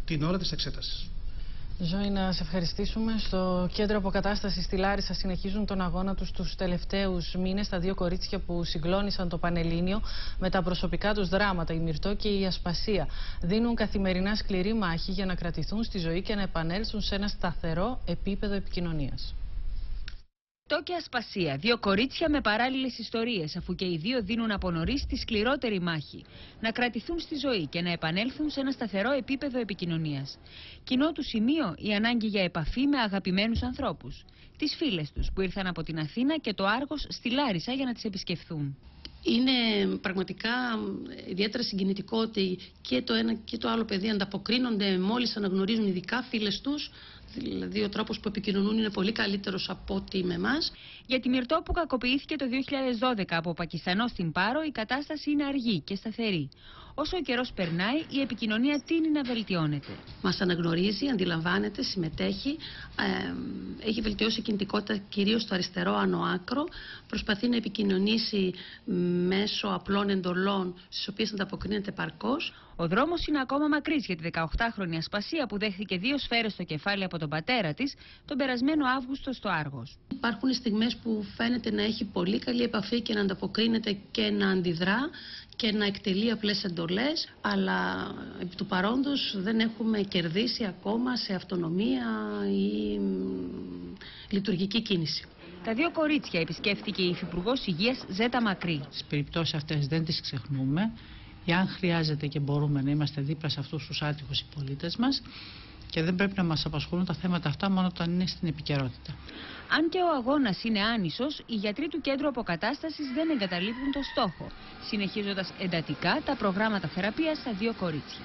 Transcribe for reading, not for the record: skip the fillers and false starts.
την ώρα της εξέτασης. Ζωή, να σε ευχαριστήσουμε. Στο κέντρο αποκατάστασης στη Λάρισα συνεχίζουν τον αγώνα τους τους τελευταίους μήνες. Τα δύο κορίτσια που συγκλώνησαν το Πανελλήνιο με τα προσωπικά τους δράματα, η Μυρτώ και η Ασπασία, δίνουν καθημερινά σκληρή μάχη για να κρατηθούν στη ζωή και να επανέλθουν σε ένα σταθερό επίπεδο επικοινωνίας. Μυρτώ και Ασπασία, δύο κορίτσια με παράλληλες ιστορίες, αφού και οι δύο δίνουν από νωρίς τη σκληρότερη μάχη. Να κρατηθούν στη ζωή και να επανέλθουν σε ένα σταθερό επίπεδο επικοινωνίας. Κοινό του σημείο η ανάγκη για επαφή με αγαπημένους ανθρώπους. Τις φίλες τους που ήρθαν από την Αθήνα και το Άργος στη Λάρισα για να τις επισκεφθούν. Είναι πραγματικά ιδιαίτερα συγκινητικό ότι και το ένα και το άλλο παιδί ανταποκρίνονται μόλις αναγνωρίζουν, ειδικά φίλες τους. Δηλαδή ο τρόπος που επικοινωνούν είναι πολύ καλύτερος από ό,τι με εμάς. Για τη Μυρτώ, που κακοποιήθηκε το 2012 από Πακιστανό στην Πάρο, η κατάσταση είναι αργή και σταθερή. Όσο ο καιρός περνάει, η επικοινωνία τείνει να βελτιώνεται. Μας αναγνωρίζει, αντιλαμβάνεται, συμμετέχει, έχει βελτιώσει η κινητικότητα κυρίως στο αριστερό άνω άκρο, προσπαθεί να επικοινωνήσει μέσω απλών εντολών στις οποίες ανταποκρίνεται παρκώς. Ο δρόμος είναι ακόμα μακρύς για τη 18χρονη Ασπασία, που δέχθηκε 2 σφαίρες στο κεφάλι από τον πατέρα της τον περασμένο Αύγουστο στο Άργος. Υπάρχουν στιγμές που φαίνεται να έχει πολύ καλή επαφή και να ανταποκρίνεται και να αντιδρά και να εκτελεί απλές εντολές, αλλά επί του παρόντος δεν έχουμε κερδίσει ακόμα σε αυτονομία ή λειτουργική κίνηση. Τα δύο κορίτσια επισκέφθηκε η Υφυπουργός Υγείας Ζέτα Μακρύ. Στις περιπτώσεις αυτές δεν τις ξεχνούμε. Εάν χρειάζεται και μπορούμε να είμαστε δίπλα σε αυτούς τους άτυχους πολίτες μας, και δεν πρέπει να μας απασχολούν τα θέματα αυτά μόνο όταν είναι στην επικαιρότητα. Αν και ο αγώνας είναι άνισος, οι γιατροί του Κέντρου Αποκατάστασης δεν εγκαταλείπουν το στόχο, συνεχίζοντας εντατικά τα προγράμματα θεραπείας στα δύο κορίτσια.